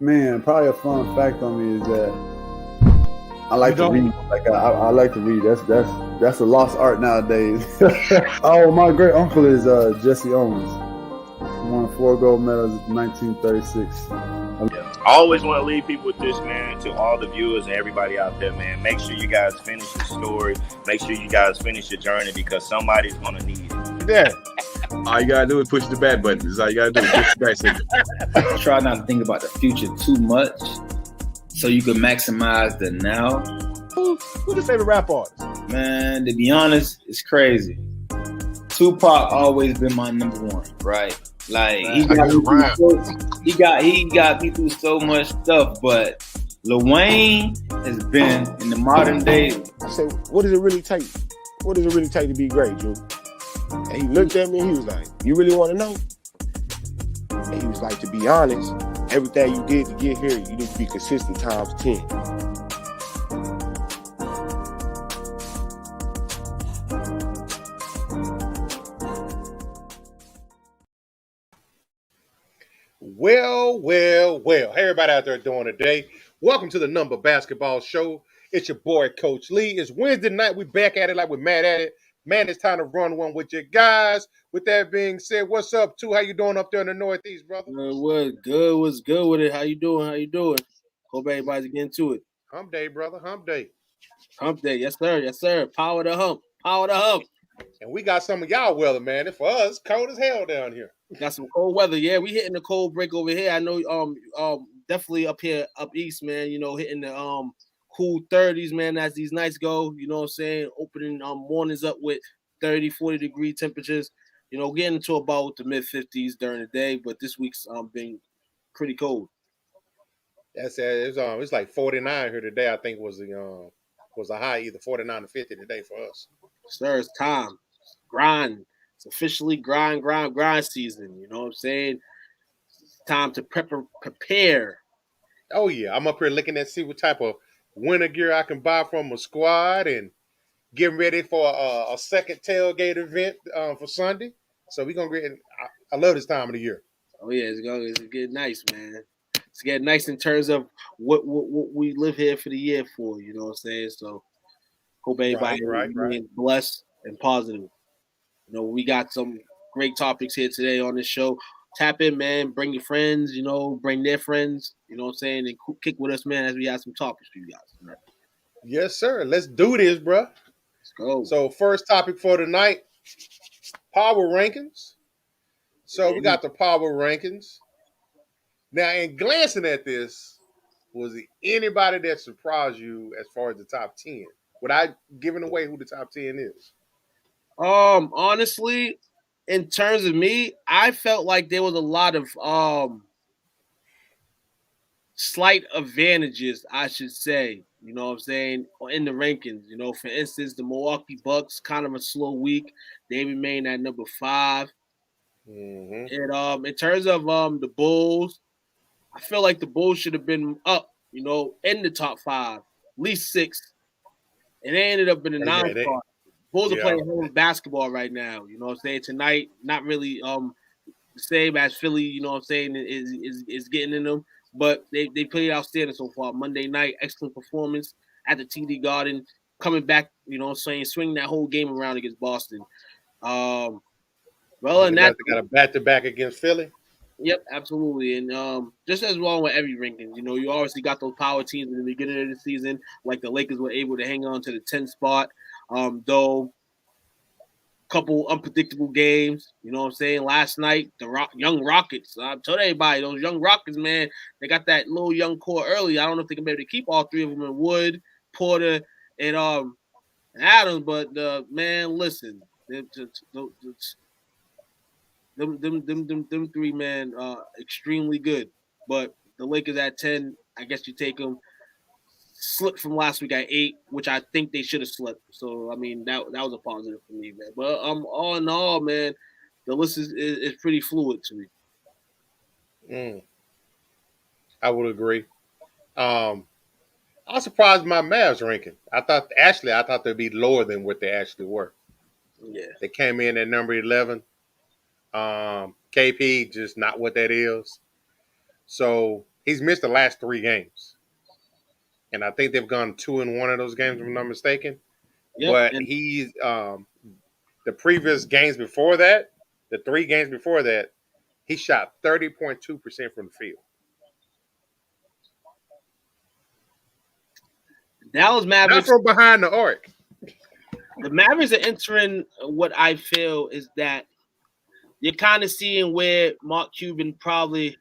Man, probably a fun fact on me is that I like to read. Like I like to read. That's a lost art nowadays. Oh, my great uncle is Jesse Owens. He won 4 gold medals in 1936. I always want to leave people with this, man, to all the viewers and everybody out there, man. Make sure you guys finish your story. Make sure you guys finish your journey because somebody's going to need it. Yeah. All you got to do is push the back button. That's all you got to do is push the back signal. Try not to think about the future too much so you can maximize the now. Who's your favorite rap artist? Man, to be honest, it's crazy. Tupac always been my number one, right? Like he got me through so much stuff, but Lil Wayne has been in the modern day. I said, what does it really take? What does it really take to be great, Drew? And he looked at me and he was like, you really want to know? And he was like, to be honest, everything you did to get here, you need to be consistent times 10. Well. Hey, everybody out there doing today. Welcome to the Number Basketball Show. It's your boy, Coach Lee. It's Wednesday night. We back at it like we're mad at it. Man, it's time to run one with your guys. With that being said, what's up, Two? How you doing up there in the Northeast, brother? What's good with it? How you doing? Hope everybody's getting to it. Hump day, brother. Hump day. Hump day. Yes, sir. Power to hump. And we got some of y'all weather, man. And for us, it's cold as hell down here. Got some cold weather. Yeah, we hitting the cold break over here. I know definitely up here, up east, man, hitting the cool 30s, man, as these nights go, you know what I'm saying? Opening mornings up with 30, 40 degree temperatures, getting to about the mid 50s during the day, but this week's been pretty cold. That's it's like 49 here today. I think was a high, either 49 or 50 today for us. Sir, it's time. Grind. It's officially grind season. You know what I'm saying? It's time to prepare. Oh yeah, I'm up here looking at see what type of winter gear I can buy from a squad and getting ready for a second tailgate event for Sunday. So we're gonna get. I love this time of the year. Oh yeah, it's getting nice, man. It's getting nice in terms of what we live here for the year for. You know what I'm saying? So hope everybody remains blessed and positive. We got some great topics here today on this show. Tap in, man. Bring your friends, bring their friends, you know what I'm saying, and kick with us, man, as we have some topics for you guys. Right? Yes, sir. Let's do this, bro. Let's go. So first topic for tonight, power rankings. So we got the power rankings. Now, in glancing at this, was it anybody that surprised you as far as the top 10? Without giving away who the top 10 is? Honestly, in terms of me, I felt like there was a lot of slight advantages, I should say, you know what I'm saying, in the rankings. For instance, the Milwaukee Bucks, kind of a slow week. They remain at number 5. Mm-hmm. And in terms of the Bulls, I feel like the Bulls should have been up, in the top 5, at least 6. And they ended up in the 9th spot. Bulls are playing home basketball right now. You know what I'm saying? Tonight, not really the same as Philly, you know what I'm saying, is getting in them. But they played outstanding so far. Monday night, excellent performance at the TD Garden. Coming back, you know what I'm saying, swinging that whole game around against Boston. And that they got a back-to-back against Philly. Yep, absolutely. And just as well with every rankings, you obviously got those power teams in the beginning of the season, like the Lakers were able to hang on to the 10th spot. Though couple unpredictable games, you know what I'm saying? Last night, the young Rockets, I told everybody, those young Rockets, man, they got that little young core early. I don't know if they can be able to keep all 3 of them in Wood, Porter, and Adams, but man, listen, them 3, man, extremely good. But the Lakers at 10, I guess you take them. Slipped from last week at 8, which I think they should have slipped. So I mean that was a positive for me, man. But all in all, man, the list is pretty fluid to me. I would agree. I was surprised by my Mavs ranking. I thought they'd be lower than what they actually were. Yeah, they came in at number 11. KP just not what that is. So He's missed the last 3 games, and I think they've gone 2-1 of those games, if I'm not mistaken. Yep. But And he's the previous games before that, the 3 games before that, he shot 30.2% from the field. Dallas Mavericks, not from behind the arc. The Mavericks are entering what I feel is that you're kind of seeing where Mark Cuban probably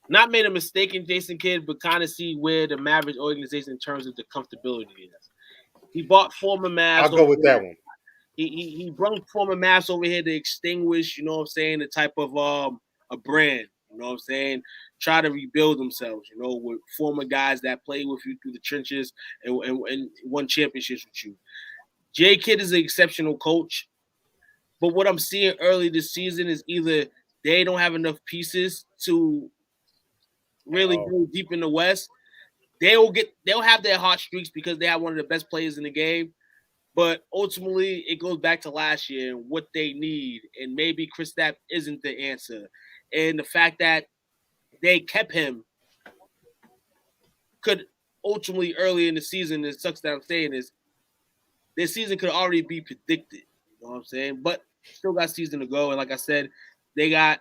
not made a mistake in Jason Kidd, but kind of see where the Mavericks organization in terms of the comfortability is. He bought former Mavs. I'll go with that one. He brought former Mavs over here to extinguish, you know what I'm saying, the type of a brand, you know what I'm saying, try to rebuild themselves, you know, with former guys that played with you through the trenches and won championships with you. Jay Kidd is an exceptional coach, but what I'm seeing early this season is either they don't have enough pieces to really go deep in the West. They'll have their hot streaks because they have one of the best players in the game. But ultimately, it goes back to last year and what they need. And maybe Kristaps isn't the answer. And the fact that they kept him could ultimately early in the season, it sucks that I'm saying is, this season could already be predicted. You know what I'm saying? But still got season to go. And like I said, they got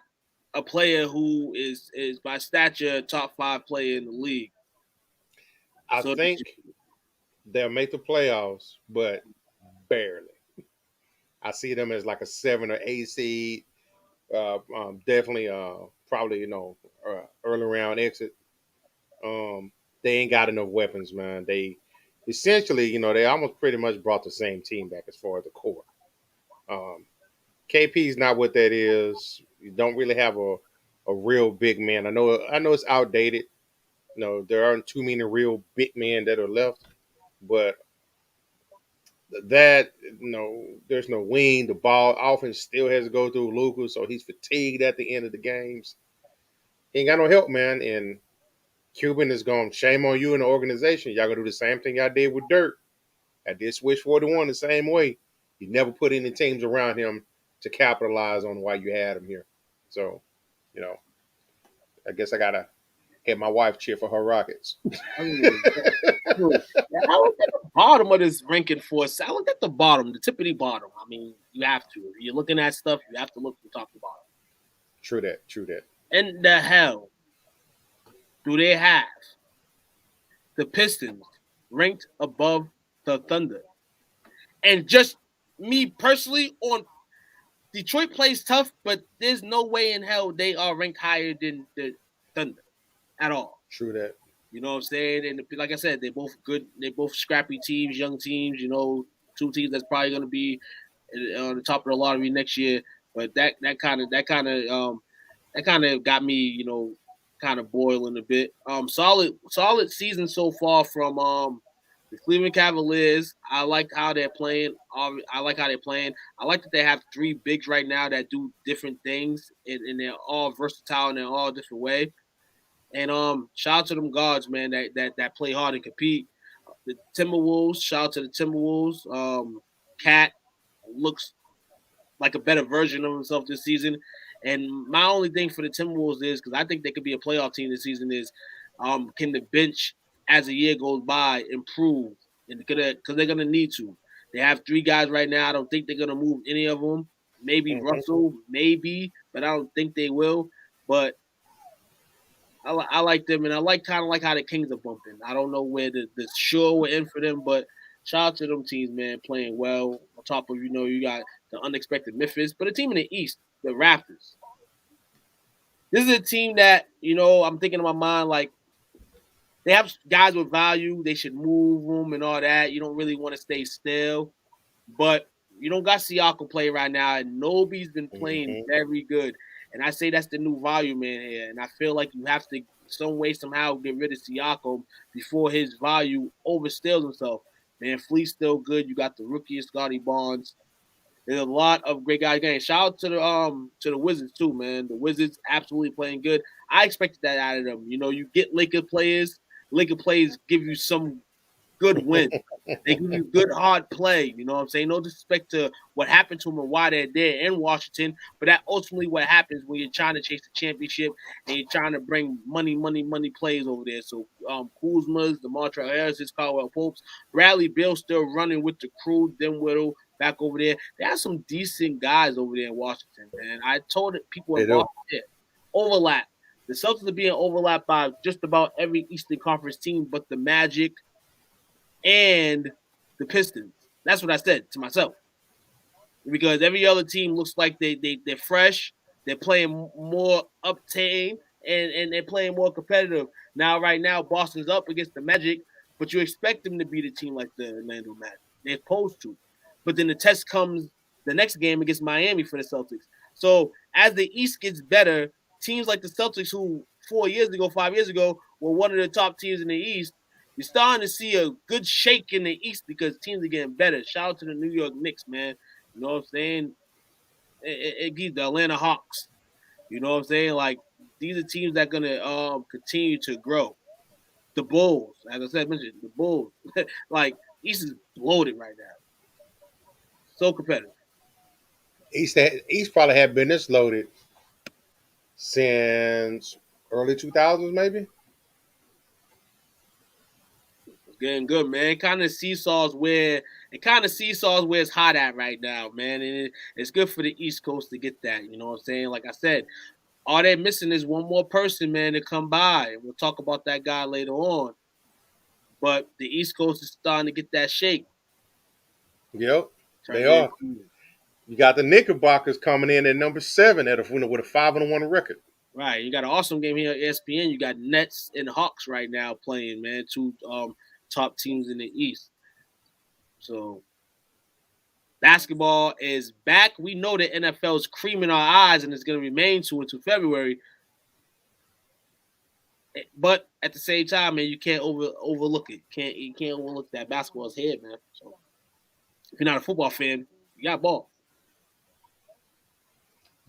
a player who is by stature a top 5 player in the league. I think they'll make the playoffs, but barely. I see them as like a 7 or 8 seed. Definitely, probably, early round exit. They ain't got enough weapons, man. They essentially, they almost pretty much brought the same team back as far as the core. KP's not what that is. You don't really have a real big man. I know it's outdated. There aren't too many real big men that are left, but that, there's no wing. The ball offense still has to go through Luka, so he's fatigued at the end of the games. He ain't got no help, man. And Cuban is going, shame on you and the organization. Y'all going to do the same thing y'all did with Dirk. I did Switch 41 the same way. You never put any teams around him to capitalize on why you had him here. So, I guess I got to have my wife cheer for her Rockets. I looked at the bottom of this ranking for us. I looked at the bottom, the tippity bottom. I mean, you have to. If you're looking at stuff, you have to look from top to bottom. True that. And the hell do they have the Pistons ranked above the Thunder? And just me personally, on Detroit plays tough, but there's no way in hell they are ranked higher than the Thunder at all. True that. You know what I'm saying? And like I said, they're both good. They're both scrappy teams, young teams. 2 teams that's probably going to be on the top of the lottery next year. But that kind of got me, kind of boiling a bit. Solid season so far from the Cleveland Cavaliers. I like how they're playing. I like that they have 3 bigs right now that do different things, and they're all versatile in their all different way. And shout out to them guards, man, that play hard and compete. The Timberwolves, shout out to the Timberwolves. Cat looks like a better version of himself this season. And my only thing for the Timberwolves is, because I think they could be a playoff team this season, is can the bench, as the year goes by, improve? Because they're going to need to. They have 3 guys right now. I don't think they're going to move any of them. Maybe Russell, maybe, but I don't think they will. But I like them, and I kind of like how the Kings are bumping. I don't know where the sure will end for them, but shout out to them teams, man, playing well. On top of, you got the unexpected Memphis, but a team in the East, the Raptors. This is a team that, I'm thinking in my mind, like, they have guys with value. They should move them and all that. You don't really want to stay still. But you don't got Siakam play right now, and nobody's been playing very good. And I say that's the new volume man here. And I feel like you have to, some way, somehow, get rid of Siakam before his value overstays himself. Man, Fleet's still good. You got the rookie, Scotty Barnes. There's a lot of great guys getting. Shout out to the Wizards too, man. The Wizards absolutely playing good. I expected that out of them. You get Laker players. Laker players give you some good wins. They give you good hard play. You know what I'm saying? No disrespect to what happened to them and why they're there in Washington, but that ultimately what happens when you're trying to chase the championship and you're trying to bring money plays over there. So Kuzma's, the Montreal Harris's, Caldwell Popes, Bradley Beal still running with the crew, then Whittle back over there. They have some decent guys over there in Washington, man. I told people in Boston, overlap. The Celtics are being overlapped by just about every Eastern Conference team but the Magic and the Pistons. That's what I said to myself. Because every other team looks like they're fresh, they're playing more uptane, and they're playing more competitive. Now, right now, Boston's up against the Magic, but you expect them to beat a team like the Orlando Magic. They're supposed to. But then the test comes the next game against Miami for the Celtics. So as the East gets better, teams like the Celtics, who 5 years ago, were one of the top teams in the East, you're starting to see a good shake in the East because teams are getting better. Shout out to the New York Knicks, man. You know what I'm saying? It gives the Atlanta Hawks. You know what I'm saying? Like, these are teams that are going to continue to grow. The Bulls, as I said, mentioned, the Bulls. Like, East is bloated right now. So competitive. East probably had been this loaded since early 2000s, maybe. It's getting good, man. Kind of seesaws where it's hot at right now, man. And it's good for the East Coast to get that. You know what I'm saying? Like I said, all they're missing is one more person, man, to come by. We'll talk about that guy later on. But the East Coast is starting to get that shake. Yep, they are. You got the Knickerbockers coming in at number 7 with a 5-1 record. Right. You got an awesome game here at ESPN. You got Nets and Hawks right now playing, man. 2 top teams in the East. So basketball is back. We know the NFL is creaming our eyes and it's going to remain to until February. But at the same time, man, you can't overlook it. You can't overlook that basketball is here, man. So if you're not a football fan, you got ball.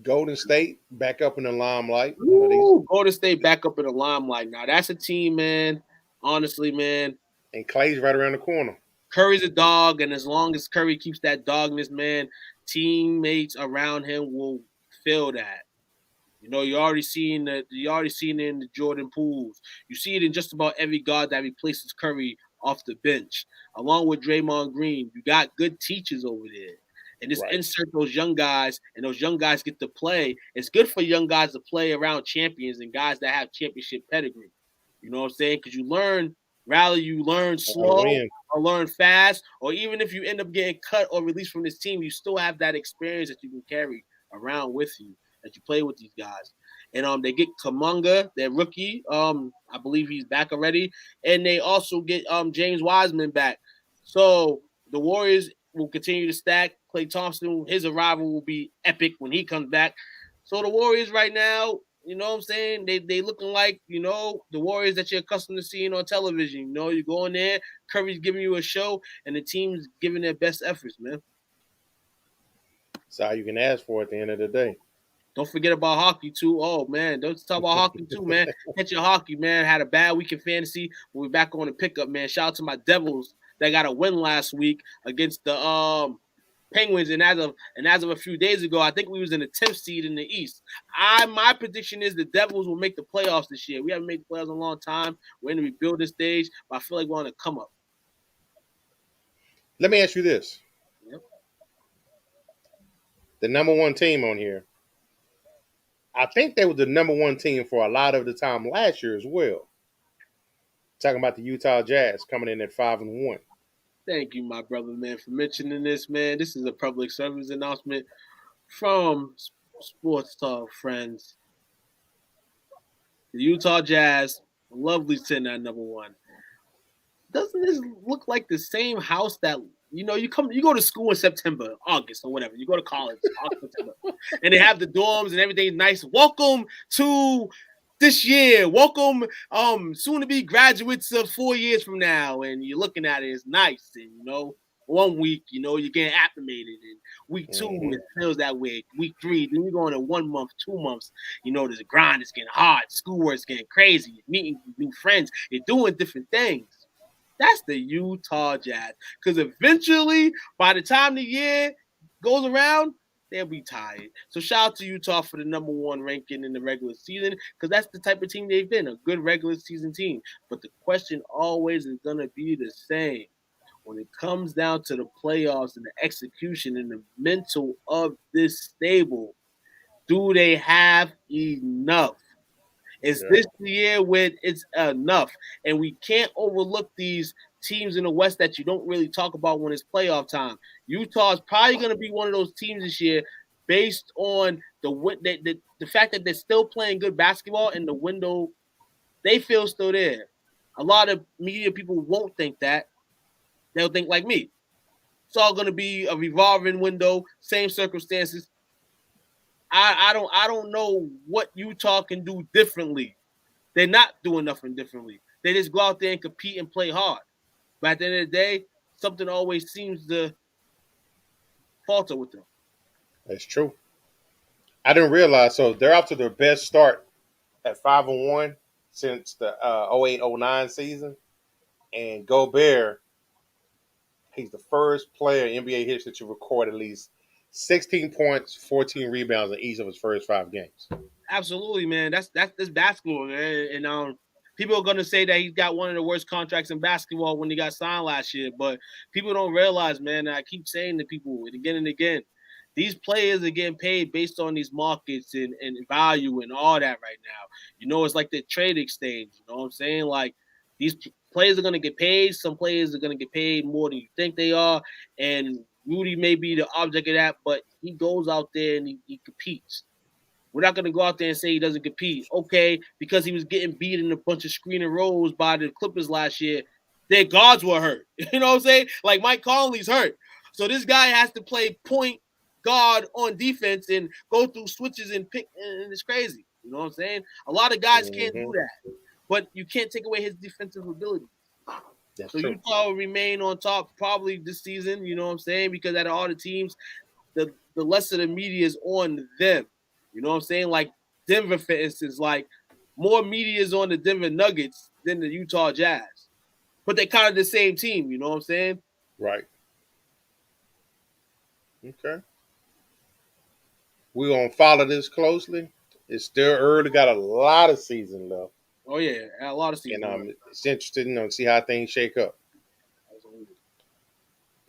Golden State back up in the limelight. Ooh, Golden State back up in the limelight. Now, that's a team, man. Honestly, man. And Clay's right around the corner. Curry's a dog, and as long as Curry keeps that dogness, man, teammates around him will feel that. You know, you already seen it in the Jordan Pools. You see it in just about every guard that replaces Curry off the bench. Along with Draymond Green, you got good teachers over there. And just insert those young guys, and those young guys get to play. It's good for young guys to play around champions and guys that have championship pedigree. You know what I'm saying? Because you learn slow or learn fast, or even if you end up getting cut or released from this team, you still have that experience that you can carry around with you as you play with these guys. And they get Kuminga, their rookie. I believe he's back already. And they also get James Wiseman back. So the Warriors will continue to stack. Klay Thompson, his arrival will be epic when he comes back. So the Warriors right now, you know what I'm saying? They looking like, you know, the Warriors that you're accustomed to seeing on television. You know, you go in there, Curry's giving you a show, and the team's giving their best efforts, man. That's all you can ask for at the end of the day. Don't forget about hockey, too. Oh, man, don't talk about hockey, too, man. Hit your hockey, man. Had a bad week in fantasy. We're back on the pickup, man. Shout out to my Devils. They got a win last week against the Penguins, and as of a few days ago, I think we was in the 10th seed in the East. My prediction is the Devils will make the playoffs this year. We haven't made the playoffs in a long time. We're in the rebuilding stage, but I feel like we're on the come up. Let me ask you this. Yep. The number 1 team on here, I think they were the number 1 team for a lot of the time last year as well. Talking about the Utah Jazz coming in at 5-1. Thank you, my brother, man, for mentioning this, man. This is a public service announcement from Sports Talk Friends. The Utah Jazz, lovely sitting at number 1. Doesn't this look like the same house that, you know, you go to school in September, August, or whatever. You go to college, August, September, and they have the dorms and everything's nice. Welcome to this year. Welcome, soon to be graduates of 4 years from now. And you're looking at it, it's nice. And, you know, 1 week, you know, you're getting acclimated. And week 2, it feels that way. Week 3, then you're going to 1 month, 2 months. You know, there's a grind, it's getting hard. Schoolwork's getting crazy. You're meeting new friends. You're doing different things. That's the Utah Jazz. Because eventually, by the time the year goes around, they'll be tired. So shout out to Utah for the number 1 ranking in the regular season, because that's the type of team they've been, a good regular season team. But the question always is going to be the same. When it comes down to the playoffs and the execution and the mental of this stable, do they have enough? Is this the year where it's enough? And we can't overlook these teams in the West that you don't really talk about when it's playoff time. Utah is probably going to be one of those teams this year based on the fact that they're still playing good basketball and the window they feel still there. A lot of media people won't think that. They'll think like me. It's all going to be a revolving window, same circumstances. I don't know what Utah can do differently. They're not doing nothing differently. They just go out there and compete and play hard. But at the end of the day, something always seems to falter with them. That's true. I didn't realize. So they're up to their best start at 5-1 since the 08-09 season. And Gobert, he's the first player in NBA history to record at least 16 points, 14 rebounds in each of his first 5 games. Absolutely, man. That's basketball, man. And people are gonna say that he's got one of the worst contracts in basketball when he got signed last year, but people don't realize, man. And I keep saying to people again and again, these players are getting paid based on these markets and value and all that right now. It's like the trade exchange. You know what I'm saying? Like these players are gonna get paid. Some players are gonna get paid more than you think they are, and Rudy may be the object of that, but he goes out there and he competes. We're not going to go out there and say he doesn't compete. Okay, because he was getting beat in a bunch of screen and rolls by the Clippers last year, their guards were hurt. You know what I'm saying? Like Mike Conley's hurt. So this guy has to play point guard on defense and go through switches and pick, and it's crazy. You know what I'm saying? A lot of guys can't do that, but you can't take away his defensive ability. That's so true. Utah will remain on top probably this season, you know what I'm saying? Because out of all the teams, the lesser the media is on them. You know what I'm saying? Like Denver, for instance, like more media is on the Denver Nuggets than the Utah Jazz. But they're kind of the same team, you know what I'm saying? Right. Okay. We're going to follow this closely. It's still early, got a lot of season left. Oh, yeah, a lot of season. And it's interesting to see how things shake up.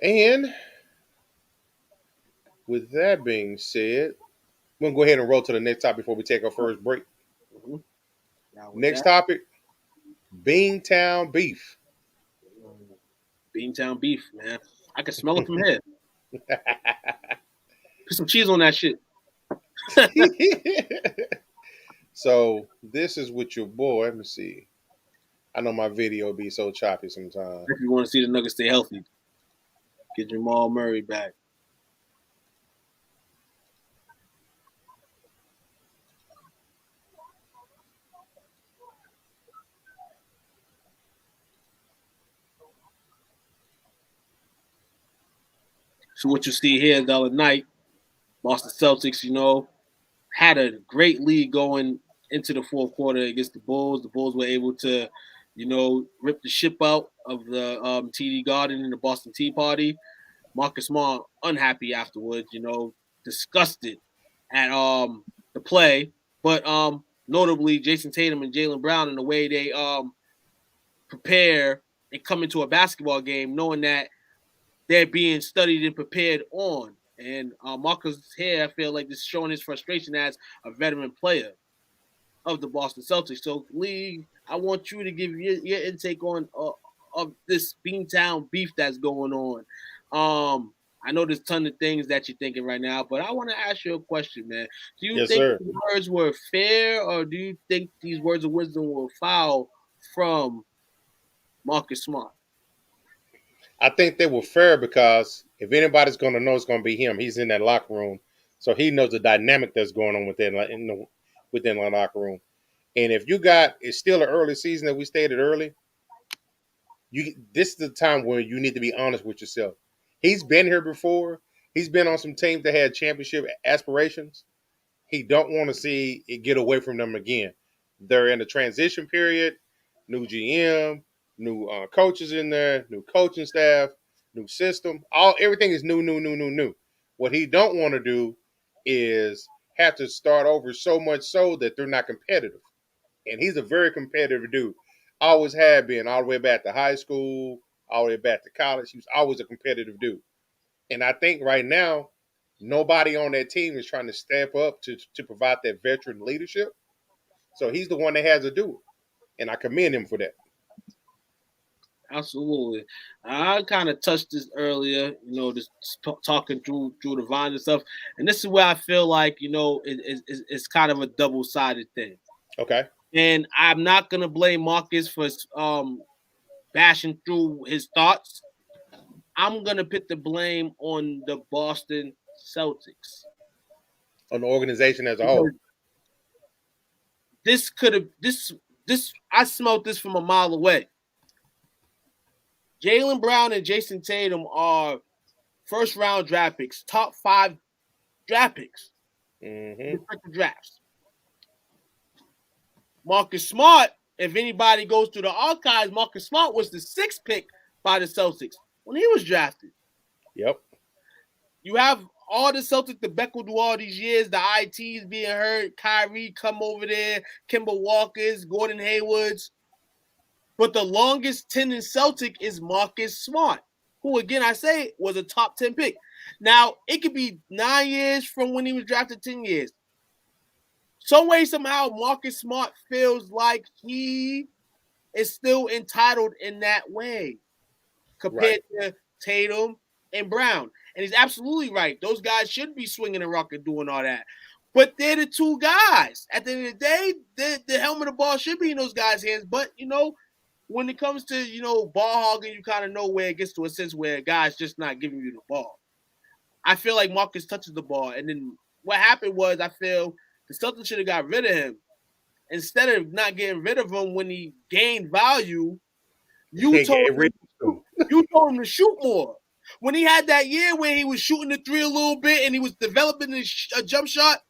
And with that being said, we're going to go ahead and roll to the next topic before we take our first break. Mm-hmm. Next topic, Beantown beef. Beantown beef, man. I can smell it from here. Put some cheese on that shit. So this is with your boy. Let me see. I know my video be so choppy sometimes. If you want to see the Nuggets stay healthy, get Jamal Murray back. So what you see here the other night, Boston Celtics, had a great lead going into the fourth quarter against the Bulls. The Bulls were able to, rip the ship out of the TD Garden in the Boston Tea Party. Marcus Smart unhappy afterwards, disgusted at the play. But notably, Jason Tatum and Jaylen Brown in the way they prepare and come into a basketball game knowing that they're being studied and prepared on. And Marcus here, I feel like this is showing his frustration as a veteran player of the Boston Celtics. So, Lee, I want you to give your intake on of this Beantown beef that's going on. I know there's a ton of things that you're thinking right now, but I want to ask you a question, man. Do you think these words were fair, or do you think these words of wisdom were foul from Marcus Smart? I think they were fair because if anybody's going to know, it's going to be him. He's in that locker room, so he knows the dynamic that's going on within the locker room. And if it's still an early season that we stated early, this is the time where you need to be honest with yourself. He's been here before. He's been on some teams that had championship aspirations. He don't want to see it get away from them again. They're in a transition period, new GM, new coaches in there, new coaching staff, new system. Everything is new. What he don't want to do is have to start over so much so that they're not competitive. And he's a very competitive dude. Always had been, all the way back to high school, all the way back to college. He was always a competitive dude. And I think right now, nobody on that team is trying to step up to provide that veteran leadership. So he's the one that has to do it. And I commend him for that. Absolutely. I kind of touched this earlier, just talking through the Vine and stuff. And this is where I feel like, it's kind of a double-sided thing. Okay. And I'm not going to blame Marcus for bashing through his thoughts. I'm going to put the blame on the Boston Celtics. On the organization as a whole. This could have, I smelled this from a mile away. Jaylen Brown and Jason Tatum are first-round draft picks, top 5 draft picks in the drafts. Marcus Smart, if anybody goes through the archives, Marcus Smart was the 6th pick by the Celtics when he was drafted. Yep. You have all the Celtics, the Beckel do all these years, the ITs being hurt, Kyrie come over there, Kemba Walkers, Gordon Haywards. But the longest tenured Celtic is Marcus Smart, who, again, I say, was a top 10 pick. Now, it could be 9 years from when he was drafted, 10 years. Some way, somehow, Marcus Smart feels like he is still entitled in that way compared to Tatum and Brown. And he's absolutely right. Those guys should be swinging and rocking, doing all that. But they're the two guys. At the end of the day, the helmet of the ball should be in those guys' hands. But, when it comes to, ball hogging, you kind of know where it gets to a sense where a guy's just not giving you the ball. I feel like Marcus touches the ball. And then what happened was I feel the Celtics should have got rid of him. Instead of not getting rid of him when he gained value, you told him to shoot more. When he had that year where he was shooting the 3 a little bit and he was developing his jump shot,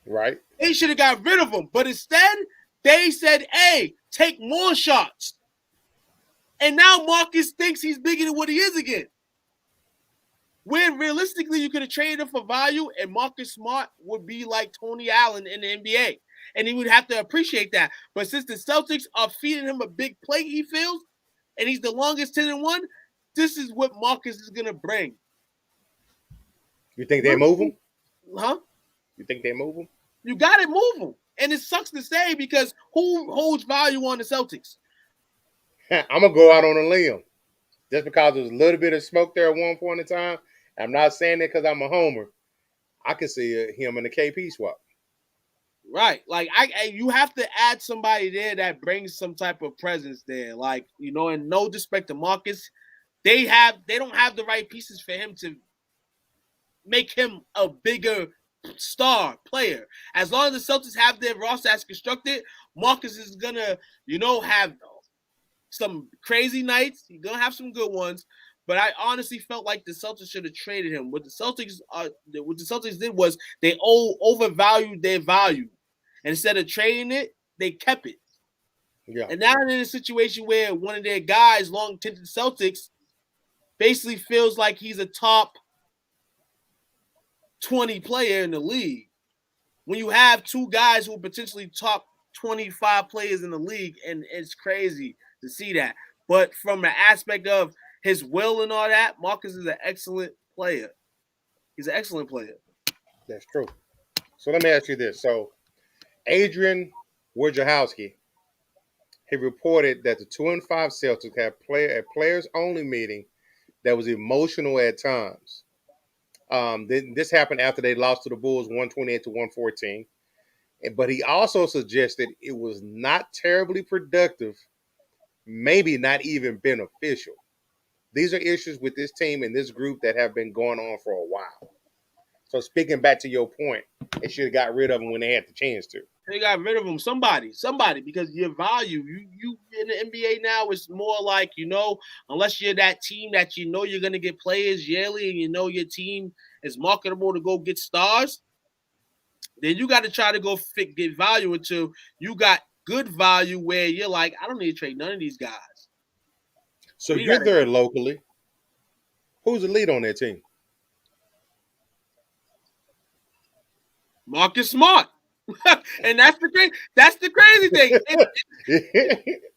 right? They should have got rid of him. But instead, they said, hey, take more shots. And now Marcus thinks he's bigger than what he is again. When realistically, you could have traded him for value and Marcus Smart would be like Tony Allen in the NBA. And he would have to appreciate that. But since the Celtics are feeding him a big plate, he feels, and he's the longest 10-1, this is what Marcus is going to bring. You think they move him? Huh? You think they move him? You got to move him. And it sucks to say because who holds value on the Celtics? I'm going to go out on a limb. Just because there was a little bit of smoke there at one point in time. I'm not saying that because I'm a homer. I could see him in the KP swap. Right. Like, you have to add somebody there that brings some type of presence there. Like, and no disrespect to Marcus, they don't have the right pieces for him to make him a bigger star player. As long as the Celtics have their roster as constructed, Marcus is gonna, have some crazy nights. He's gonna have some good ones. But I honestly felt like the Celtics should have traded him. What the Celtics did was they overvalued their value. And instead of trading it, they kept it. Yeah. And now they're in a situation where one of their guys, long-tinted Celtics, basically feels like he's a top 20 player in the league. When you have two guys who are potentially top 25 players in the league, and it's crazy to see that. But from the aspect of his will and all that, Marcus is an excellent player. He's an excellent player. That's true. So let me ask you this. So Adrian Wojciechowski, he reported that the 2-5 Celtics had a players-only meeting that was emotional at times. This happened after they lost to the Bulls 128-114. But he also suggested it was not terribly productive, maybe not even beneficial. These are issues with this team and this group that have been going on for a while. So speaking back to your point, they should have got rid of him when they had the chance to. They got rid of him. Somebody, because your value, you in the NBA now is more like, unless you're that team that you're going to get players yearly and your team is marketable to go get stars, then you got to try to go get value until you got good value where you're like, I don't need to trade none of these guys. So you're there locally. Who's the lead on that team? Marcus Smart. And that's the crazy thing.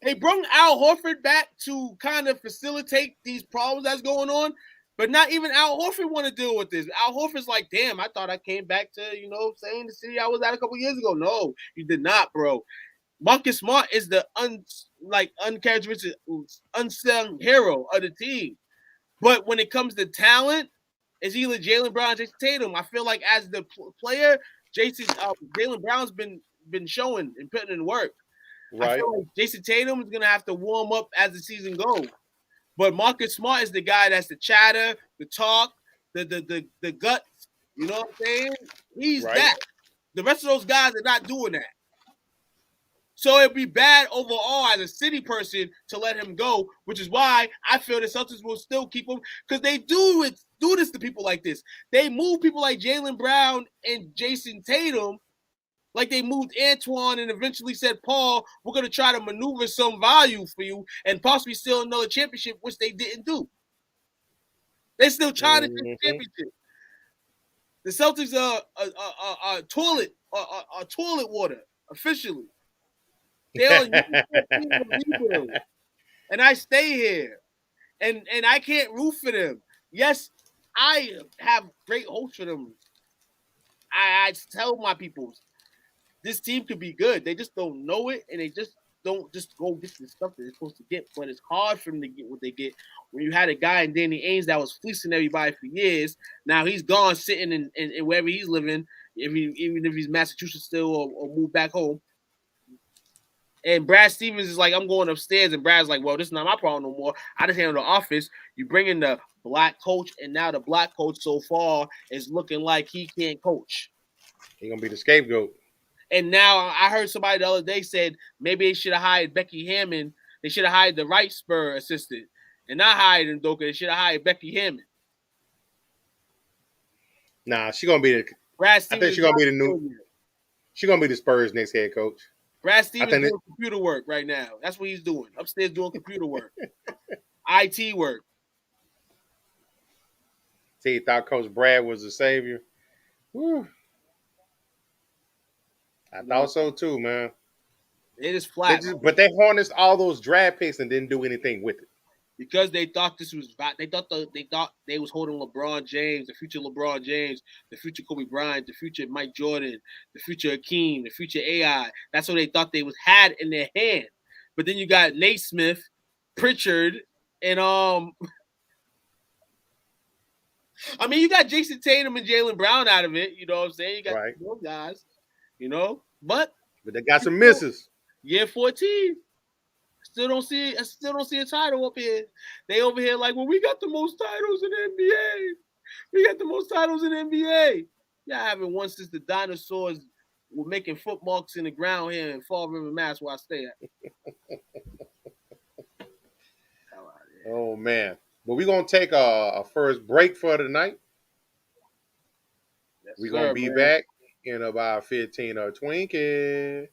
They brought Al Horford back to kind of facilitate these problems that's going on, but not even Al Horford want to deal with this. Al Horford's like, damn, I thought I came back to, saying the city I was at a couple years ago. No, you did not, bro. Marcus Smart is the uncharacteristic, unsung hero of the team. But when it comes to talent, it's either Jaylen Brown or Jason Tatum. I feel like as the player, Jaylen Brown's been showing and putting in work. Right. I feel like Jason Tatum is gonna have to warm up as the season goes. But Marcus Smart is the guy that's the chatter, the talk, the guts. You know what I'm saying? He's that. The rest of those guys are not doing that. So it'd be bad overall as a city person to let him go, which is why I feel the Celtics will still keep him, because they do this to people like this. They move people like Jaylen Brown and Jason Tatum, like they moved Antoine and eventually said, Paul, we're going to try to maneuver some value for you and possibly steal another championship, which they didn't do. They're still trying to get the championship. The Celtics are toilet water, officially. And I stay here, and I can't root for them. Yes, I have great hopes for them. I tell my people, this team could be good. They just don't know it, and they just don't just go get the stuff that they're supposed to get. But it's hard for them to get what they get. When you had a guy in Danny Ainge that was fleecing everybody for years, now he's gone, sitting in wherever he's living, even if he's Massachusetts still or moved back home. And Brad Stevens is like, I'm going upstairs. And Brad's like, well, this is not my problem no more. I just handle the office. You bring in the black coach, and now the black coach so far is looking like he can't coach. He's going to be the scapegoat. And now I heard somebody the other day said maybe they should have hired Becky Hammond. They should have hired the right Spur assistant and not hired Ndoka. They should have hired Becky Hammond. Nah, she's going to be the Brad Stevens. I think she's going to be the new. She's going to be the Spurs' next head coach. Brad Stevens doing computer work right now. That's what he's doing. Upstairs doing computer work. IT work. See, he thought Coach Brad was the savior. Whew. I thought so too, man. It is flat. But they harnessed all those draft picks and didn't do anything with it. Because they thought this was they thought they was holding LeBron James, the future LeBron James, the future Kobe Bryant, the future Mike Jordan, the future Hakeem, the future AI. That's what they thought they had in their hand. But then you got Nate Smith, Pritchard, and I mean, you got Jason Tatum and Jaylen Brown out of it. You know what I'm saying? You got those guys. But they got some misses. Year 14. I still don't see a title up here. They over here like, well, we got the most titles in the NBA. We got the most titles in the NBA. Yeah, I haven't won since the dinosaurs were making footmarks in the ground here in Fall River, Mass, where I stay at. Oh, man. But we're going to take a first break for tonight. Yes, we're going to be back in about 15 or 20.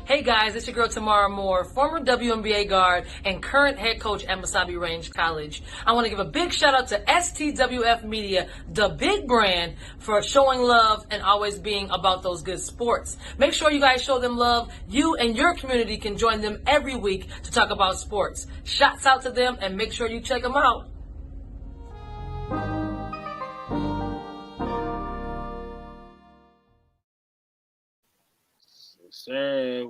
Hey guys, it's your girl Tamara Moore, former WNBA guard and current head coach at Mesabi Range College. I want to give a big shout out to STWF Media, the big brand, for showing love and always being about those good sports. Make sure you guys show them love. You and your community can join them every week to talk about sports. Shouts out to them and make sure you check them out. Sir,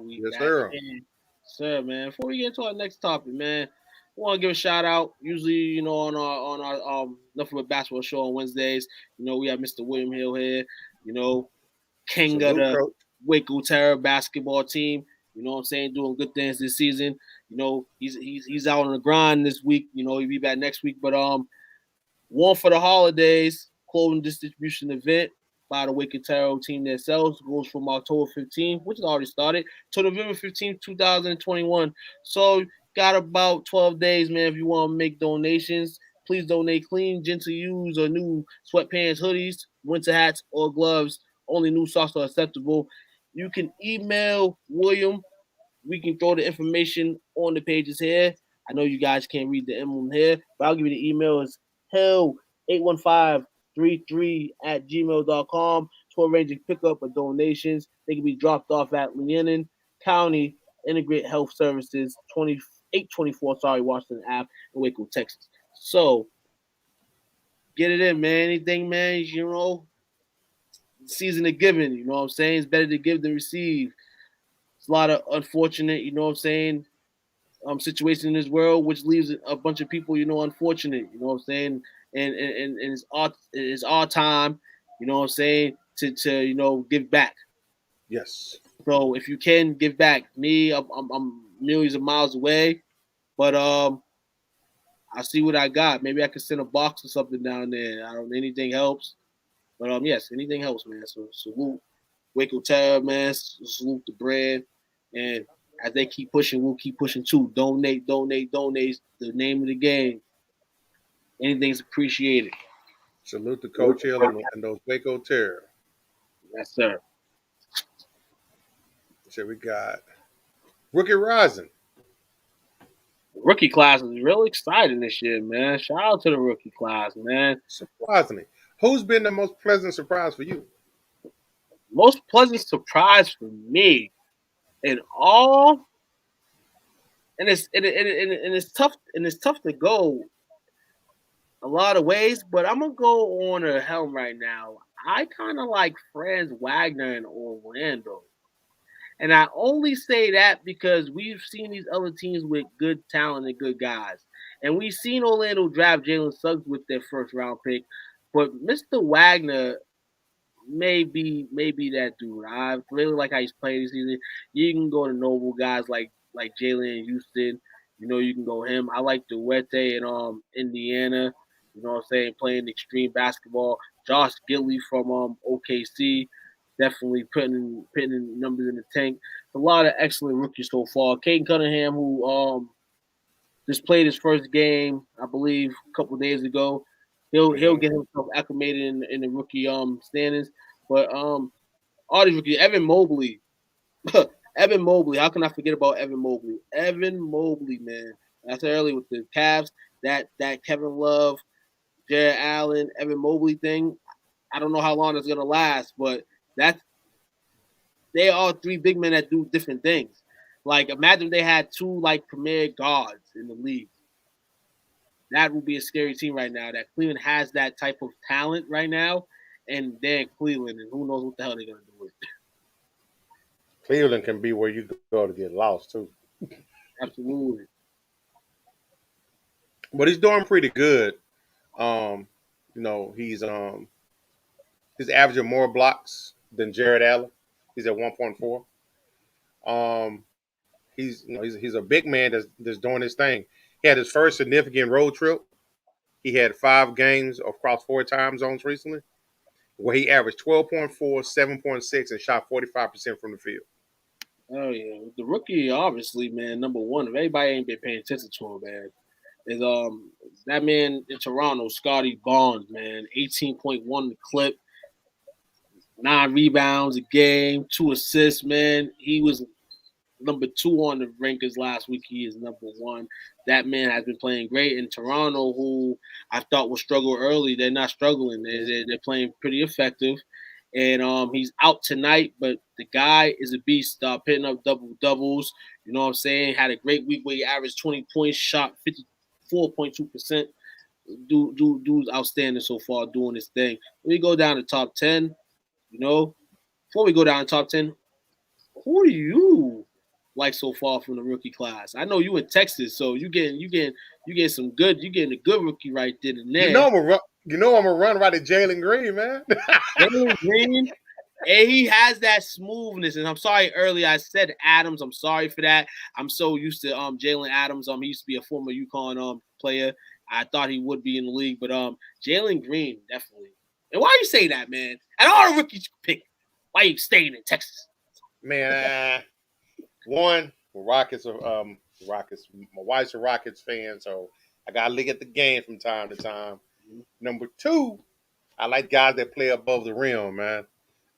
sir, man. Before we get into our next topic, man, I want to give a shout out. Usually, on our Nothing But Basketball show on Wednesdays, we have Mr. William Hill here. King of the Waco Terror basketball team. You know what I'm saying? Doing good things this season. He's out on the grind this week. He'll be back next week. But one for the holidays clothing distribution event by the Waco Terror team themselves goes from October 15th, which has already started, to November 15th, 2021. So got about 12 days, man. If you want to make donations, please donate clean, gentle use, or new sweatpants, hoodies, winter hats, or gloves. Only new socks are acceptable. You can email William we can throw the information on the pages here. I know you guys can't read the emblem here, but I'll give you the email. It's hell81533@gmail.com to arrange a pickup or donations. They can be dropped off at Lebanon County Integrated Health Services, 2824 Washington Ave in Waco, Texas. So get it in, man. Anything, man, season of giving, you know what I'm saying? It's better to give than receive. It's a lot of unfortunate, you know what I'm saying, situation in this world, which leaves a bunch of people, unfortunate, you know what I'm saying? And it's our time, you know what I'm saying, to give back. Yes. So if you can give back, I'm millions of miles away, but I see what I got. Maybe I can send a box or something down there. Anything helps. But yes, anything helps, man. So salute Waco Terror, man. Salute the brand. And as they keep pushing, we'll keep pushing too. Donate. The name of the game. Anything's appreciated. Salute to Coach Hill and those Waco Terror. Yes, sir. So we got Rookie Rising. The rookie class is really exciting this year, man. Shout out to the rookie class, man. Surprisingly. Who's been the most pleasant surprise for you? Most pleasant surprise for me in all, and it's tough to go a lot of ways, but I'm gonna go on a helm right now. I kind of like Franz Wagner in Orlando, and I only say that because we've seen these other teams with good talent and good guys, and we've seen Orlando draft Jalen Suggs with their first round pick, but Mr. Wagner may be that dude. I really like how he's playing this season. You can go to noble guys like Jalen Houston. You can go him. I like Duarte in Indiana. You know what I'm saying? Playing extreme basketball. Josh Giddey from OKC. Definitely putting numbers in the tank. A lot of excellent rookies so far. Caden Cunningham, who just played his first game, I believe, a couple of days ago. He'll get himself acclimated in the rookie standings. But all these rookies, Evan Mobley. Evan Mobley. How can I forget about Evan Mobley? Evan Mobley, man. I said earlier with the Cavs, that Kevin Love, Jared Allen, Evan Mobley thing. I don't know how long it's gonna last, but they are three big men that do different things. Like imagine they had two premier guards in the league. That would be a scary team right now. That Cleveland has that type of talent right now, and they're in Cleveland, and who knows what the hell they're gonna do with it. Cleveland can be where you go to get lost too. Absolutely. But he's doing pretty good. He's averaging more blocks than Jared Allen. He's at 1.4. He's a big man that's doing his thing. He had his first significant road trip. He had 5 games across 4 time zones recently, where he averaged 12.4, 7.6, and shot 45% from the field. Oh yeah, the rookie obviously, man, number one. If anybody ain't been paying attention to him, man, is that man in Toronto, Scotty Barnes, man, 18.1 clip, 9 rebounds a game, 2 assists, man. He was number 2 on the rankings last week. He is number 1. That man has been playing great in Toronto, who I thought would struggle early. They're not struggling. They're playing pretty effective. And he's out tonight, but the guy is a beast. Pitting up double-doubles. You know what I'm saying? Had a great week where he averaged 20 points, shot 54.2%. Dude's outstanding so far doing this thing. When we go down to top 10, before we go down to top 10, who do you like so far from the rookie class? I know you in Texas, so you getting some good. You getting a good rookie right there and there. I'm gonna run right at Jalen Green, man. Jalen Green, and he has that smoothness. And I'm sorry earlier I said Adams. I'm sorry for that. I'm so used to Jalen Adams. He used to be a former UConn player. I thought he would be in the league, but Jalen Green definitely. And why you say that, man? And all the rookies you pick, why you staying in Texas? Man, one, Rockets are Rockets. My wife's a Rockets fan, so I gotta look at the game from time to time. Number 2, I like guys that play above the rim, man.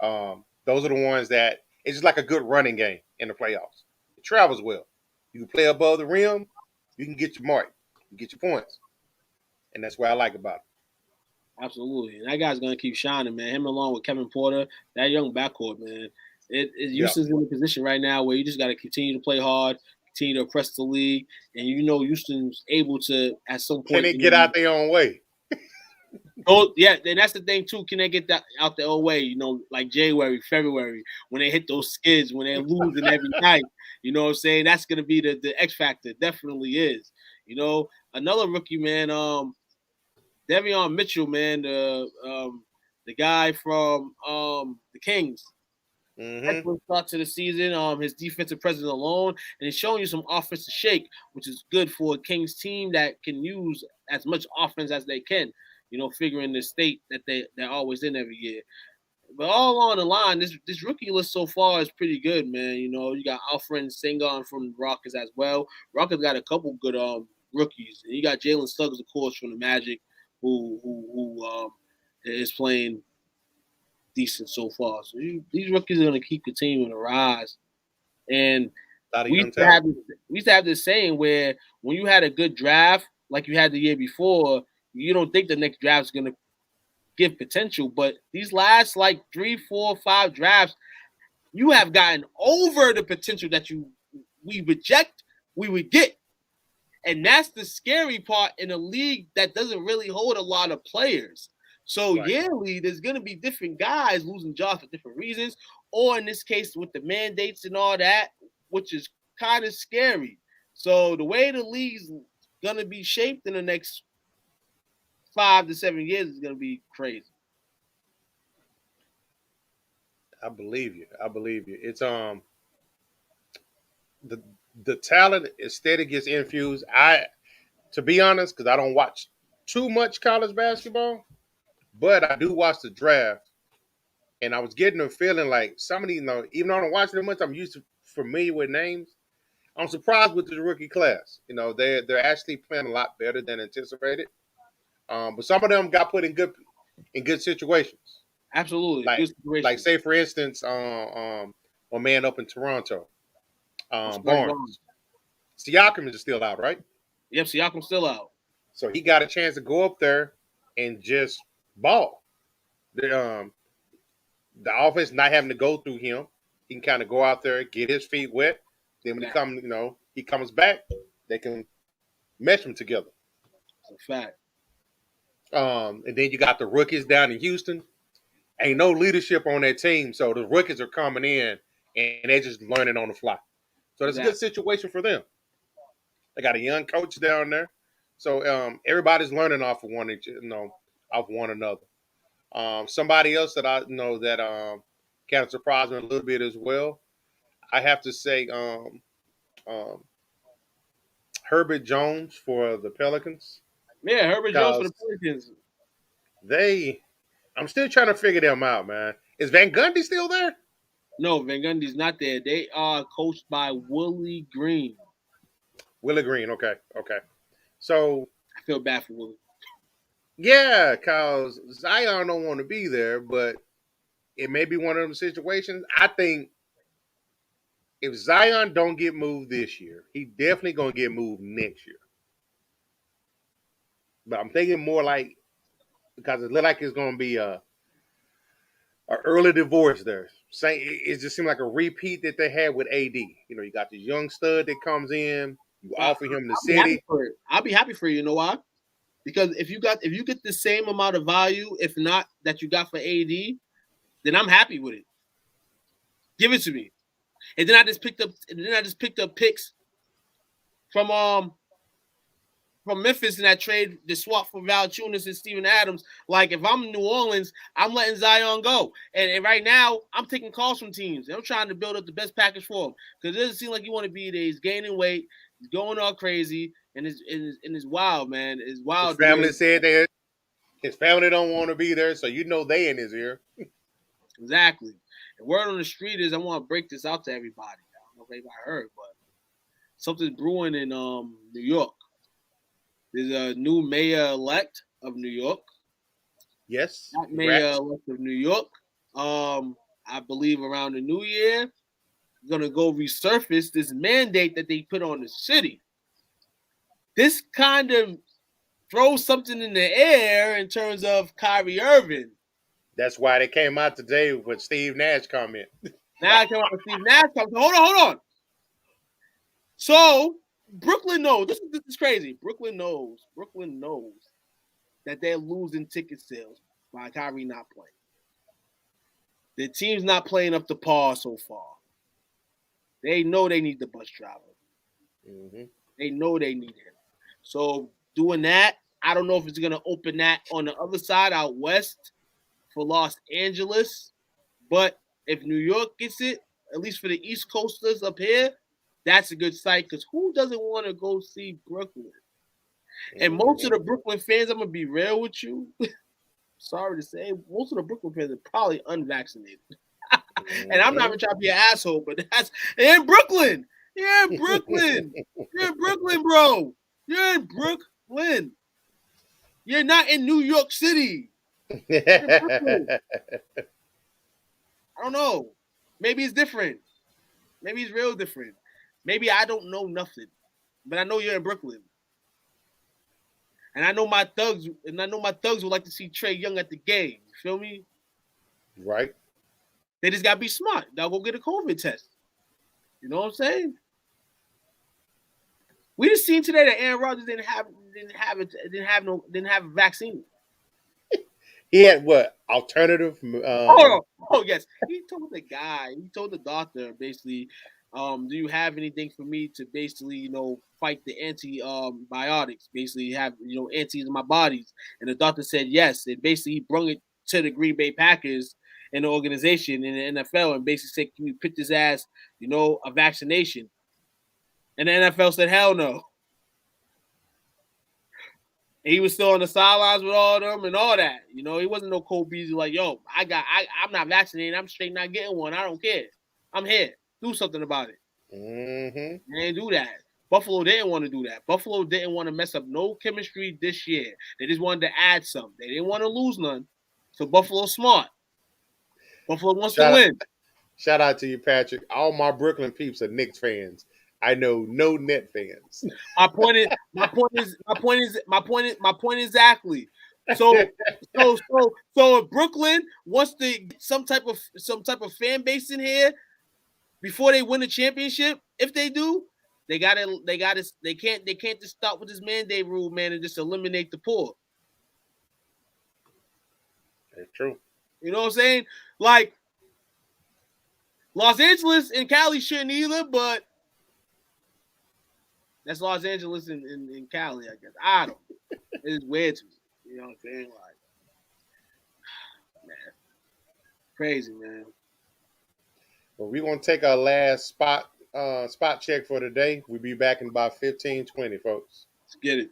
Those are the ones that it's just like a good running game in the playoffs. It travels well. You can play above the rim. You can get your mark. You get your points. And that's what I like about it. Absolutely. And that guy's going to keep shining, man. Him along with Kevin Porter, that young backcourt, man. Houston's in a position right now where you just got to continue to play hard, continue to oppress the league. And Houston's able to, at some point. Can they get out their own way? Oh, yeah, and that's the thing, too. Can they get that out their own way? Like January, February, when they hit those skids, when they're losing every night. You know what I'm saying? That's going to be the X factor. Definitely is. Another rookie, man, Davion Mitchell, man, the guy from the Kings. Mm-hmm. Excellent start to the season. His defensive presence alone, and he's showing you some offensive shake, which is good for a Kings team that can use as much offense as they can. Figuring the state that they're always in every year. But all along the line, this rookie list so far is pretty good, man. You got Alfred Sengun from the Rockets as well. Rockets got a couple good rookies, and you got Jalen Suggs, of course, from the Magic, who is playing decent so far. So these rookies are going to keep continuing to rise. And we used to have this saying where when you had a good draft, like you had the year before, you don't think the next draft is going to give potential. But these last 3, 4, 5 drafts, you have gotten over the potential that we would get. And that's the scary part in a league that doesn't really hold a lot of players. So yearly, there's going to be different guys losing jobs for different reasons, or in this case with the mandates and all that, which is kind of scary. So the way the league's going to be shaped in the next 5 to 7 years is going to be crazy. I believe you. It's the talent is steady, gets infused. To be honest, because I don't watch too much college basketball, but I do watch the draft, and I was getting a feeling like some of these, even though I don't watch it much, I'm familiar with names. I'm surprised with the rookie class. They're actually playing a lot better than anticipated. But some of them got put in good situations. Absolutely. Like say for instance, a man up in Toronto, Barnes. Siakam is still out, right? Yep, Siakam's still out. So he got a chance to go up there and just ball. The offense not having to go through him. He can kind of go out there, get his feet wet. Then when he comes back, they can mesh them together. That's a fact. And then you got the rookies down in Houston. Ain't no leadership on that team, so the rookies are coming in and they're just learning on the fly. So that's a good situation for them. They got a young coach down there, so everybody's learning off of one another. Somebody else that I know that kind of surprised me a little bit as well. I have to say, Herbert Jones for the Pelicans. Yeah, Herbert Jones for the Pelicans. I'm still trying to figure them out, man. Is Van Gundy still there? No, Van Gundy's not there. They are coached by Willie Green. Willie Green, okay. So I feel bad for Willie. Yeah, because Zion don't want to be there, but it may be one of them situations. I think if Zion don't get moved this year, he definitely going to get moved next year. But I'm thinking more because it look like it's going to be a early divorce there. It just seemed like a repeat that they had with AD. You got this young stud that comes in, you offer him the city. I'll be happy for you. You know why? Because if you get the same amount of value, if not that you got for AD, then I'm happy with it. Give it to me. And then I just picked up picks from Memphis in that trade, the swap for Valanciunas and Steven Adams. Like, if I'm New Orleans, I'm letting Zion go. And right now, I'm taking calls from teams. I'm trying to build up the best package for him. Because it doesn't seem like you want to be there. He's gaining weight. He's going all crazy. And it's wild, man. It's wild. His family said that his family don't want to be there, so they in his ear. Exactly. And word on the street is I want to break this out to everybody. I don't know if anybody heard, but something's brewing in New York. There's a new mayor-elect of New York. Yes. Not mayor-elect of New York. I believe around the new year, gonna go resurface this mandate that they put on the city. This kind of throws something in the air in terms of Kyrie Irving. That's why they came out today with Steve Nash comment. Now I come out with Steve Nash comment. Hold on. So Brooklyn knows. This is crazy. Brooklyn knows that they're losing ticket sales by Kyrie not playing. The team's not playing up to par so far. They know they need the bus driver. Mm-hmm. They know they need him. So doing that, I don't know if it's going to open that on the other side out west for Los Angeles. But if New York gets it, at least for the East Coasters up here, that's a good sight because who doesn't want to go see Brooklyn? And most of the Brooklyn fans, I'm going to be real with you. Sorry to say, most of the Brooklyn fans are probably unvaccinated. And I'm not even trying to be an asshole, but that's in Brooklyn. You're in Brooklyn. You're in Brooklyn, bro. You're in Brooklyn. You're not in New York City. I don't know. Maybe it's different. Maybe it's real different. Maybe I don't know nothing. But I know you're in Brooklyn. And I know my thugs would like to see Trae Young at the game. You feel me? Right. They just gotta be smart. They'll go get a COVID test. You know what I'm saying? We just seen today that Aaron Rodgers didn't have a vaccine. He had what? Alternative? Oh yes. He told the doctor basically, do you have anything for me to basically, fight the antibiotics, basically have, antis in my bodies? And the doctor said yes. And basically he brought it to the Green Bay Packers and the organization in the NFL and basically said, can you put this as, a vaccination? And the NFL said, hell no. And he was still on the sidelines with all of them and all that. He wasn't no Cole Beasley like, yo, I'm not vaccinated. I'm straight not getting one. I don't care. I'm here. Do something about it. Mm-hmm. They didn't do that. Buffalo didn't want to do that. Buffalo didn't want to mess up no chemistry this year. They just wanted to add some. They didn't want to lose none. So Buffalo's smart. Buffalo wants to win. Shout out to you, Patrick. All my Brooklyn peeps are Knicks fans. I know no Net fans. My point exactly. So if Brooklyn wants to get some type of fan base in here before they win the championship, if they do, they can't just start with this mandate rule, man, and just eliminate the poor. That's true. You know what I'm saying? Like Los Angeles and Cali shouldn't either, but that's Los Angeles and Cali, I guess. I don't know. It's weird to me. You know what I'm saying? Like, man. Crazy, man. Well, we're going to take our last spot check for today. We'll be back in about 15, 20, folks. Let's get it.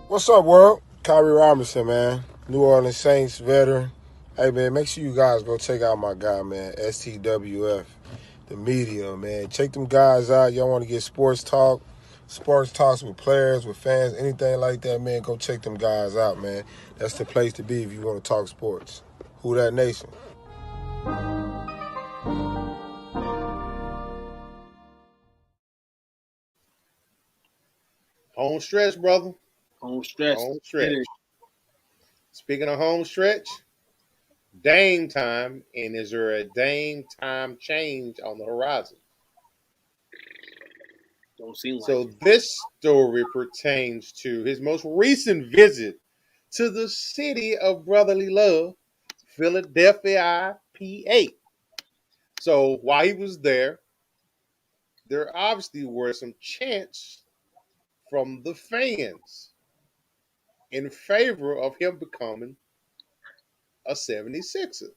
What's up, world? Kyrie Robinson, man. New Orleans Saints veteran. Hey, man, make sure you guys go check out my guy, man, STWF. The media, man. Check them guys out. Y'all want to get sports talks with players, with fans, anything like that, man, go check them guys out, man. That's the place to be if you want to talk sports. Who that nation? Home stretch, brother. Home stretch. Speaking of home stretch, Dame time, and is there a Dame time change on the horizon? Don't seem like so it. This story pertains to his most recent visit to the city of brotherly love, Philadelphia, PA. So while he was there obviously were some chants from the fans in favor of him becoming a 76er.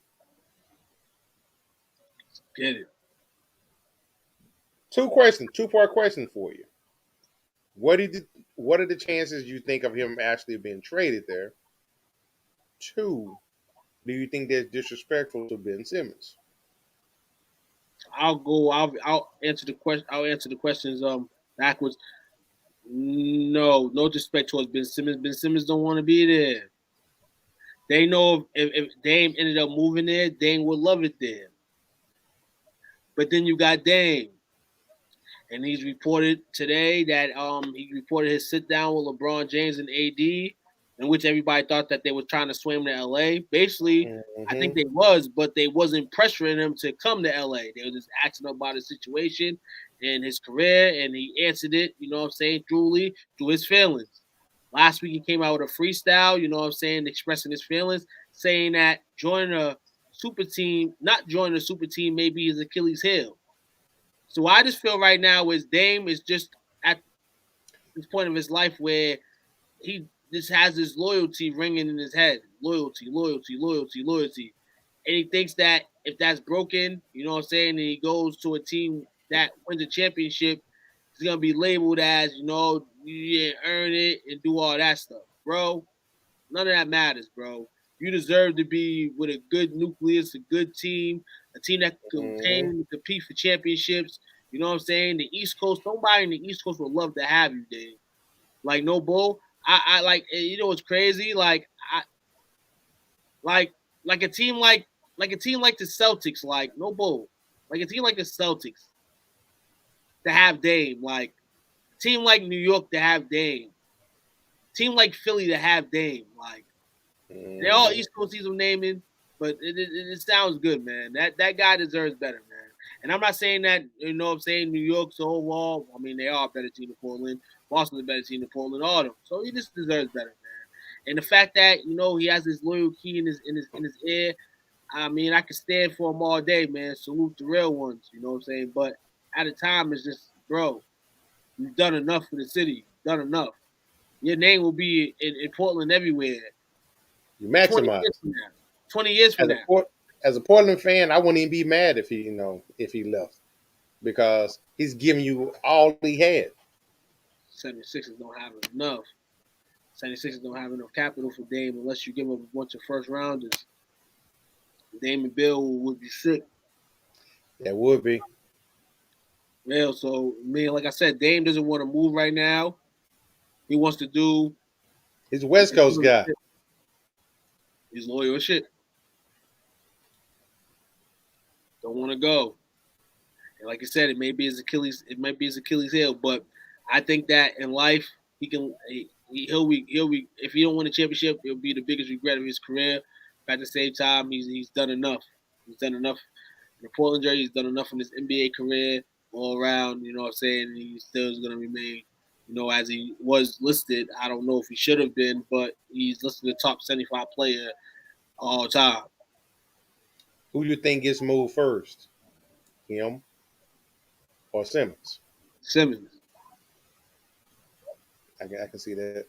Get it. Two-part question for you. What are the chances you think of him actually being traded there? 2, do you think that's disrespectful to Ben Simmons? I'll answer the question. I'll answer the questions backwards. No disrespect towards Ben Simmons. Ben Simmons don't want to be there. They know if Dame ended up moving there, Dame would love it there. But then you got Dame. And he's reported today that he reported his sit down with LeBron James and AD, in which everybody thought that they were trying to swim to LA. Basically, I think they was, but they wasn't pressuring him to come to LA. They were just asking him about his situation and his career, and he answered it, you know what I'm saying, truly, through his feelings. Last week he came out with a freestyle, you know what I'm saying, expressing his feelings, saying that joining a super team, not joining a super team may be his Achilles heel. So I just feel right now is Dame is just at this point of his life where he just has this loyalty ringing in his head. Loyalty. And he thinks that if that's broken, you know what I'm saying, and he goes to a team that wins a championship, he's going to be labeled as, you know, you didn't earn it and do all that stuff. Bro, none of that matters, bro. You deserve to be with a good nucleus, a good team, a team that can compete for championships. You know what I'm saying? The East Coast, nobody in the East Coast would love to have you, Dave. Like, no bull. I like, you know what's crazy? Like a team like the Celtics, like, no bull. Like a team like the Celtics to have Dame. Like a team like New York to have Dame. Team like Philly to have Dame. Like, they're all East Coast teams I'm naming, but it sounds good, man. That guy deserves better, man. And I'm not saying that, you know what I'm saying, New York's so wall. I mean, they are a better team than Portland. Boston's a better team than Portland, all of them. So he just deserves better, man. And the fact that, you know, he has this loyal key in his ear, I mean, I could stand for him all day, man. Salute the real ones, you know what I'm saying? But at a time, it's just, bro, you've done enough for the city. You've done enough. Your name will be in Portland everywhere. You maximize. 20 years from now. As a Portland fan, I wouldn't even be mad if he left, because he's giving you all he had. 76ers don't have enough. 76ers don't have enough capital for Dame unless you give up a bunch of first rounders. Dame and Bill would be sick. That would be. Well, so, man, like I said, Dame doesn't want to move right now. He wants to do. He's a West Coast guy. He's loyal as shit. Don't want to go. And like I said, it might be his Achilles heel, but I think that in life he'll be if he don't win a championship, it'll be the biggest regret of his career. But at the same time, he's done enough. He's done enough in the Portland jersey. He's done enough in his NBA career all around. You know what I'm saying? He still is going to remain, you know, as he was listed. I don't know if he should have been, but he's listed the top 75 player all time. Who do you think gets moved first? Him or Simmons? Simmons. I can see that.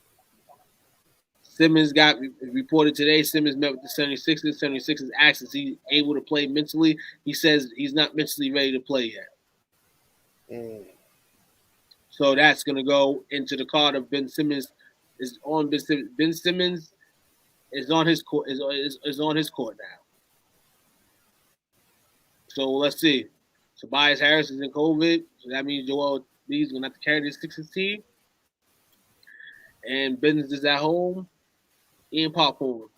Simmons got reported today. Simmons met with the 76ers. 76ers asked is he able to play mentally. He says he's not mentally ready to play yet. So that's going to go into the card of Ben Simmons. Ben Simmons is on his court. Is on his court now. So let's see. Tobias Harris is in COVID, so that means Joel Embiid's going to have to carry this Sixers team. And Ben's is at home, eating popcorn.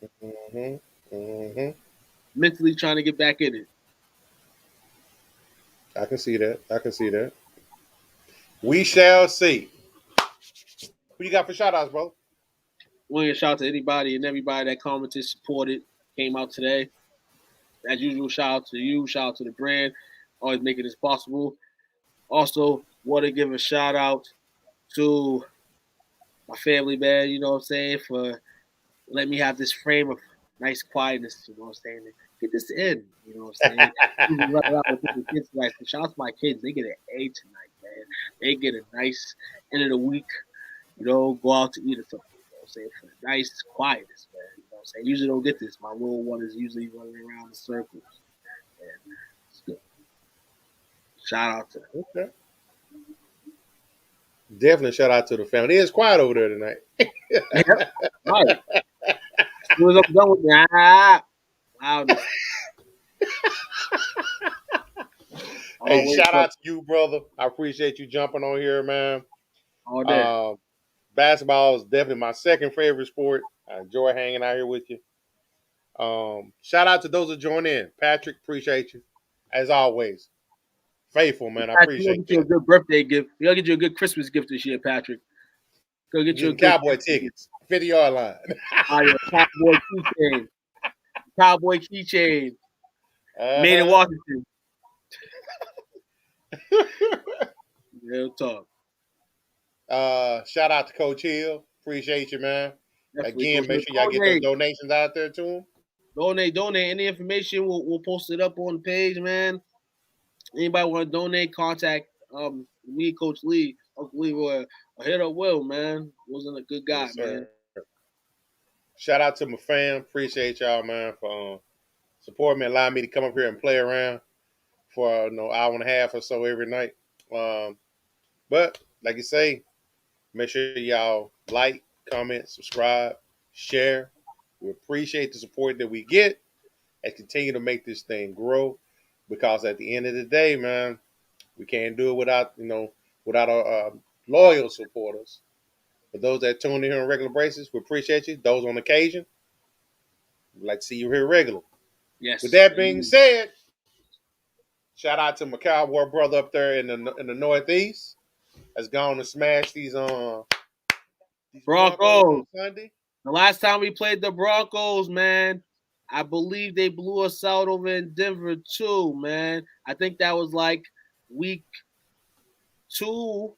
Mentally trying to get back in it. I can see that. We shall see. Who you got for shout-outs, bro? Want to shout out to anybody and everybody that commented, supported, came out today. As usual, shout out to you, shout out to the brand, always making this possible. Also, want to give a shout out to my family, man, you know what I'm saying, for letting me have this frame of nice quietness, you know what I'm saying, get this in, you know what I'm saying. Shout out to my kids, they get an A tonight, man. They get a nice end of the week, you know, go out to eat or something, you know what I'm saying, for nice quietness, man. You know what I'm saying? Usually don't get this. My little one is usually running around in circles. And it's good. Shout out to them. Okay. Definitely shout out to the family. It's quiet over there tonight. Yep. Right. As soon as I'm done with that, hey, shout out to you, brother. I appreciate you jumping on here, man. All day. Basketball is definitely my second favorite sport. I enjoy hanging out here with you. Shout out to those that joined in. Patrick, appreciate you. As always. Faithful, man. I Patrick, we'll appreciate get you a that. good birthday gift. We'll get you a good Christmas gift this year, Patrick. Go get you a Getting good Cowboy tickets. 50-yard line. Cowboy keychain. Cowboy keychain. Made in Washington. Real talk. Shout out to Coach Hill. Appreciate you, man. Definitely, Again, Coach make sure y'all get those donations out there to him. Donate. Any information, we'll post it up on the page, man. Anybody want to donate, contact me, Coach Lee. Uncle Lee, or hit up Will, man. Wasn't a good guy, Yes, man. Shout out to my fam. Appreciate y'all, man, for supporting me, allowing me to come up here and play around for hour and a half or so every night. But like you say, make sure y'all like, comment, subscribe, share. We appreciate the support that we get and continue to make this thing grow. Because at the end of the day, man, we can't do it without our loyal supporters. For those that tune in here on a regular basis, we appreciate you. Those on occasion, we'd like to see you here regular. Yes. With that being said, shout out to my Cowboy brother up there in the Northeast that's gone to smash these Broncos on Sunday. The last time we played the Broncos, man, I believe they blew us out over in Denver too, man. I think that was like week 2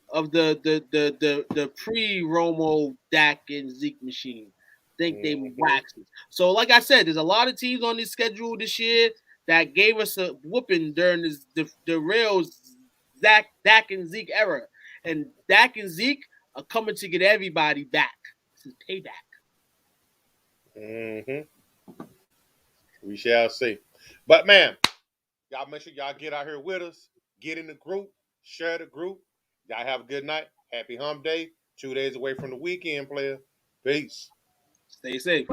of the pre-Romo, Dak, and Zeke machine. I think they waxed it. So, like I said, there's a lot of teams on this schedule this year that gave us a whooping during the real Dak and Zeke era. And Dak and Zeke are coming to get everybody back. This is payback. We shall see. But, man, y'all make sure y'all get out here with us. Get in the group. Share the group. Y'all have a good night. Happy hump day. 2 days away from the weekend, player. Peace. Stay safe.